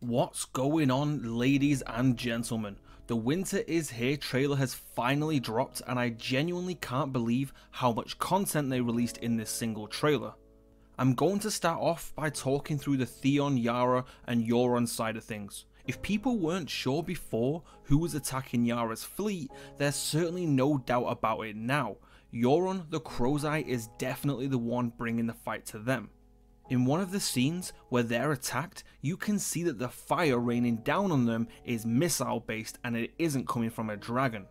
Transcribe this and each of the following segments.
What's going on, ladies and gentlemen? The Winter is Here trailer has finally dropped, and I genuinely can't believe how much content they released in this single trailer. I'm going to start off by talking through the Theon, Yara and Euron side of things. If people weren't sure before who was attacking Yara's fleet, there's certainly no doubt about it now. Euron the Crozai is definitely the one bringing the fight to them. In one of the scenes where they're attacked, you can see that the fire raining down on them is missile based and it isn't coming from a dragon.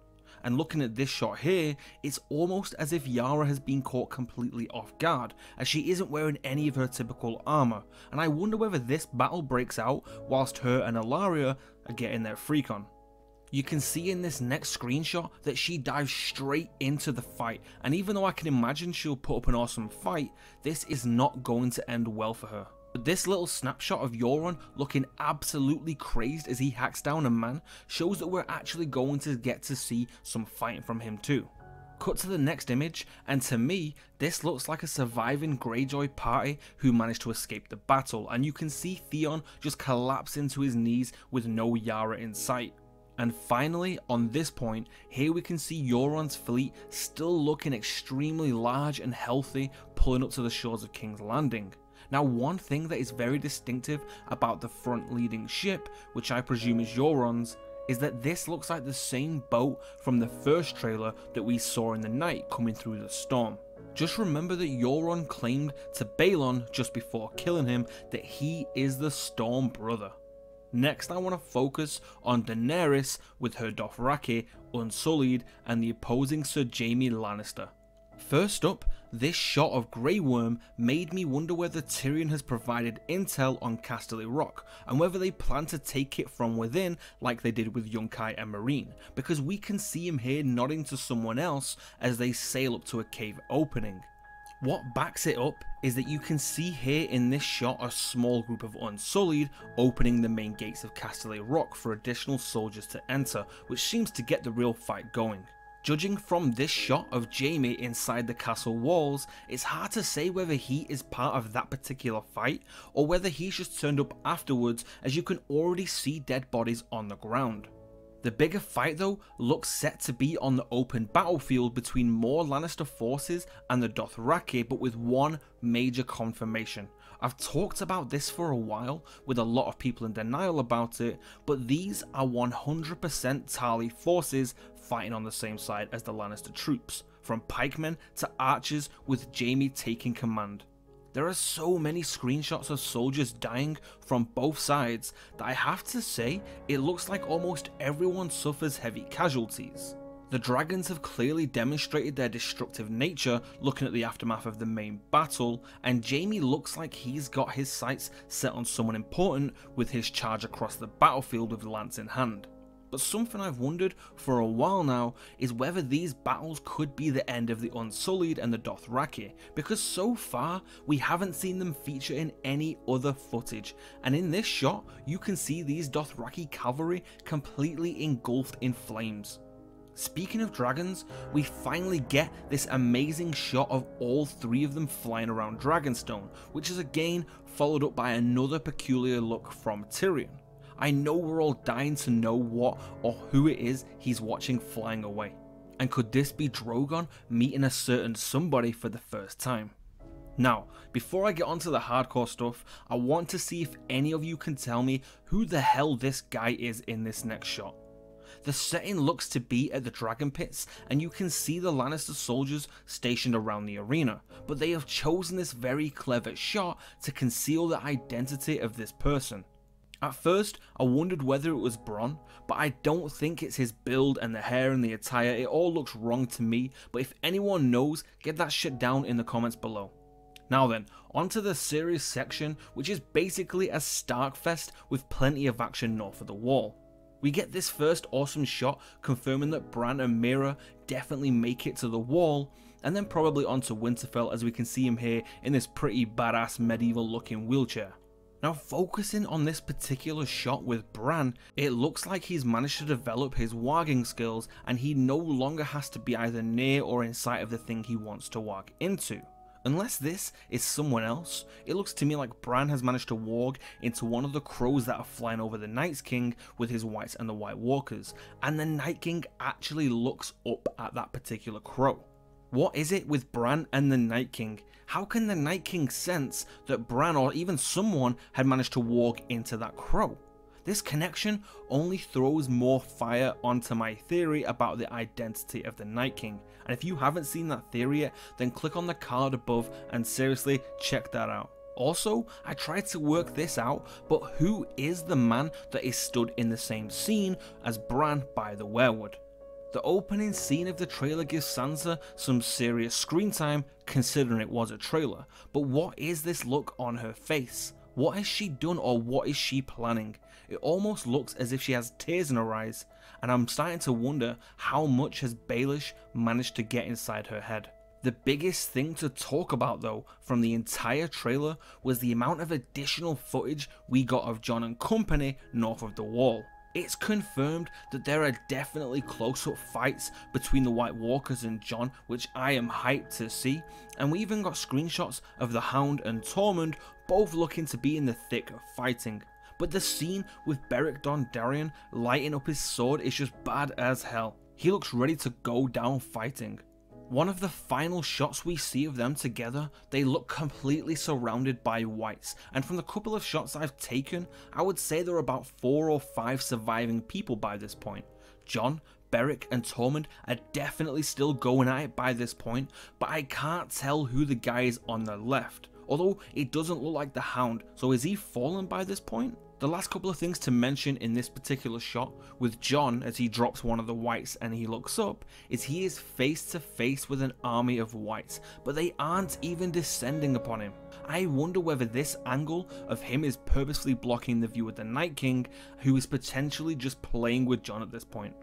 And looking at this shot here, it's almost as if Yara has been caught completely off guard, as she isn't wearing any of her typical armour, and I wonder whether this battle breaks out whilst her and Ellaria are getting their freak on. You can see in this next screenshot that she dives straight into the fight, and even though I can imagine she'll put up an awesome fight, this is not going to end well for her. But this little snapshot of Euron looking absolutely crazed as he hacks down a man shows that we're actually going to get to see some fighting from him too. Cut to the next image, and to me, this looks like a surviving Greyjoy party who managed to escape the battle, and you can see Theon just collapse into his knees with no Yara in sight. And finally, on this point, here we can see Euron's fleet still looking extremely large and healthy, pulling up to the shores of King's Landing. Now, one thing that is very distinctive about the front leading ship, which I presume is Euron's, is that this looks like the same boat from the first trailer that we saw in the night coming through the storm. Just remember that Euron claimed to Balon just before killing him that he is the Storm Brother. Next, I want to focus on Daenerys with her Dothraki Unsullied and the opposing Sir Jaime Lannister. First up, this shot of Grey Worm made me wonder whether Tyrion has provided intel on Casterly Rock and whether they plan to take it from within like they did with Yunkai and Meereen, because we can see him here nodding to someone else as they sail up to a cave opening. What backs it up is that you can see here in this shot a small group of Unsullied opening the main gates of Casterly Rock for additional soldiers to enter, which seems to get the real fight going. Judging from this shot of Jaime inside the castle walls, it's hard to say whether he is part of that particular fight or whether he's just turned up afterwards, as you can already see dead bodies on the ground. The bigger fight though looks set to be on the open battlefield between more Lannister forces and the Dothraki, but with one major confirmation. I've talked about this for a while with a lot of people in denial about it, but these are 100% Tarly forces fighting on the same side as the Lannister troops, from pikemen to archers, with Jaime taking command. There are so many screenshots of soldiers dying from both sides that I have to say it looks like almost everyone suffers heavy casualties. The dragons have clearly demonstrated their destructive nature looking at the aftermath of the main battle, and Jaime looks like he's got his sights set on someone important with his charge across the battlefield with lance in hand. But something I've wondered for a while now is whether these battles could be the end of the Unsullied and the Dothraki, because so far we haven't seen them feature in any other footage, and in this shot you can see these Dothraki cavalry completely engulfed in flames. Speaking of dragons, we finally get this amazing shot of all three of them flying around Dragonstone, which is again followed up by another peculiar look from Tyrion. I know we're all dying to know what or who it is he's watching flying away. And could this be Drogon meeting a certain somebody for the first time? Now, before I get onto the hardcore stuff, I want to see if any of you can tell me who the hell this guy is in this next shot. The setting looks to be at the Dragon Pits, and you can see the Lannister soldiers stationed around the arena, but they have chosen this very clever shot to conceal the identity of this person. At first, I wondered whether it was Bronn, but I don't think it's his build and the hair and the attire. It all looks wrong to me, but if anyone knows, get that shit down in the comments below. Now then, onto the serious section, which is basically a Starkfest with plenty of action north of the wall. We get this first awesome shot confirming that Bran and Meera definitely make it to the wall, and then probably onto Winterfell, as we can see him here in this pretty badass medieval looking wheelchair. Now, focusing on this particular shot with Bran, it looks like he's managed to develop his warging skills, and he no longer has to be either near or in sight of the thing he wants to warg into. Unless this is someone else, it looks to me like Bran has managed to walk into one of the crows that are flying over the Night King with his Whites and the White Walkers, and the Night King actually looks up at that particular crow. What is it with Bran and the Night King? How can the Night King sense that Bran or even someone had managed to walk into that crow? This connection only throws more fire onto my theory about the identity of the Night King, and if you haven't seen that theory yet, then click on the card above and seriously check that out. Also, I tried to work this out, but who is the man that is stood in the same scene as Bran by the weirwood? The opening scene of the trailer gives Sansa some serious screen time considering it was a trailer, but what is this look on her face? What has she done or what is she planning? It almost looks as if she has tears in her eyes, and I'm starting to wonder how much has Baelish managed to get inside her head. The biggest thing to talk about though from the entire trailer was the amount of additional footage we got of Jon and company north of the Wall. It's confirmed that there are definitely close-up fights between the White Walkers and Jon, which I am hyped to see, and we even got screenshots of the Hound and Tormund both looking to be in the thick of fighting. But the scene with Beric Dondarrion lighting up his sword is just bad as hell. He looks ready to go down fighting. One of the final shots we see of them together, they look completely surrounded by Whites, and from the couple of shots I've taken, I would say there are about 4 or 5 surviving people by this point. Jon, Beric and Tormund are definitely still going at it by this point, but I can't tell who the guy is on the left, although it doesn't look like the Hound, so is he fallen by this point? The last couple of things to mention in this particular shot with Jon as he drops one of the Whites and he looks up is he is face to face with an army of Whites, but they aren't even descending upon him. I wonder whether this angle of him is purposely blocking the view of the Night King, who is potentially just playing with Jon at this point.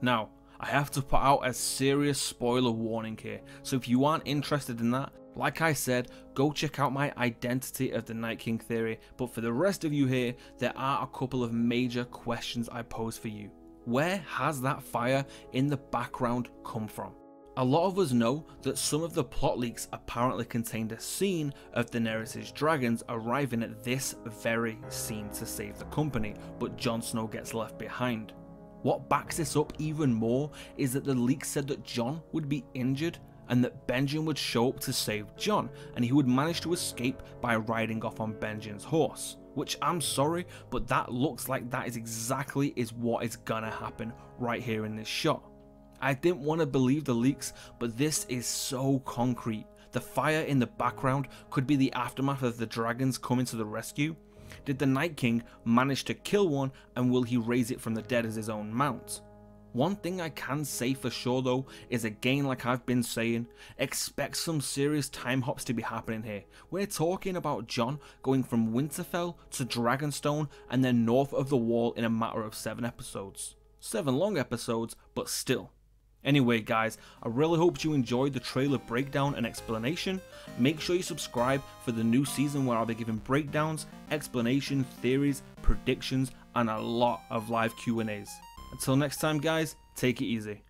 Now, I have to put out a serious spoiler warning here, so if you aren't interested in that, like I said, go check out my Identity of the Night King theory, but for the rest of you here, there are a couple of major questions I pose for you. Where has that fire in the background come from? A lot of us know that some of the plot leaks apparently contained a scene of Daenerys' dragons arriving at this very scene to save the company, but Jon Snow gets left behind. What backs this up even more is that the leak said that Jon would be injured and that Benjen would show up to save Jon, and he would manage to escape by riding off on Benjen's horse. Which, I'm sorry, but that looks like that is exactly what is gonna happen right here in this shot. I didn't want to believe the leaks, but this is so concrete. The fire in the background could be the aftermath of the dragons coming to the rescue. Did the Night King manage to kill one, and will he raise it from the dead as his own mount? One thing I can say for sure though is, again like I've been saying, expect some serious time hops to be happening here. We're talking about Jon going from Winterfell to Dragonstone and then north of the Wall in a matter of 7 episodes. 7 long episodes, but still. Anyway guys, I really hope you enjoyed the trailer breakdown and explanation. Make sure you subscribe for the new season where I'll be giving breakdowns, explanation, theories, predictions, and a lot of live Q&As. Until next time guys, take it easy.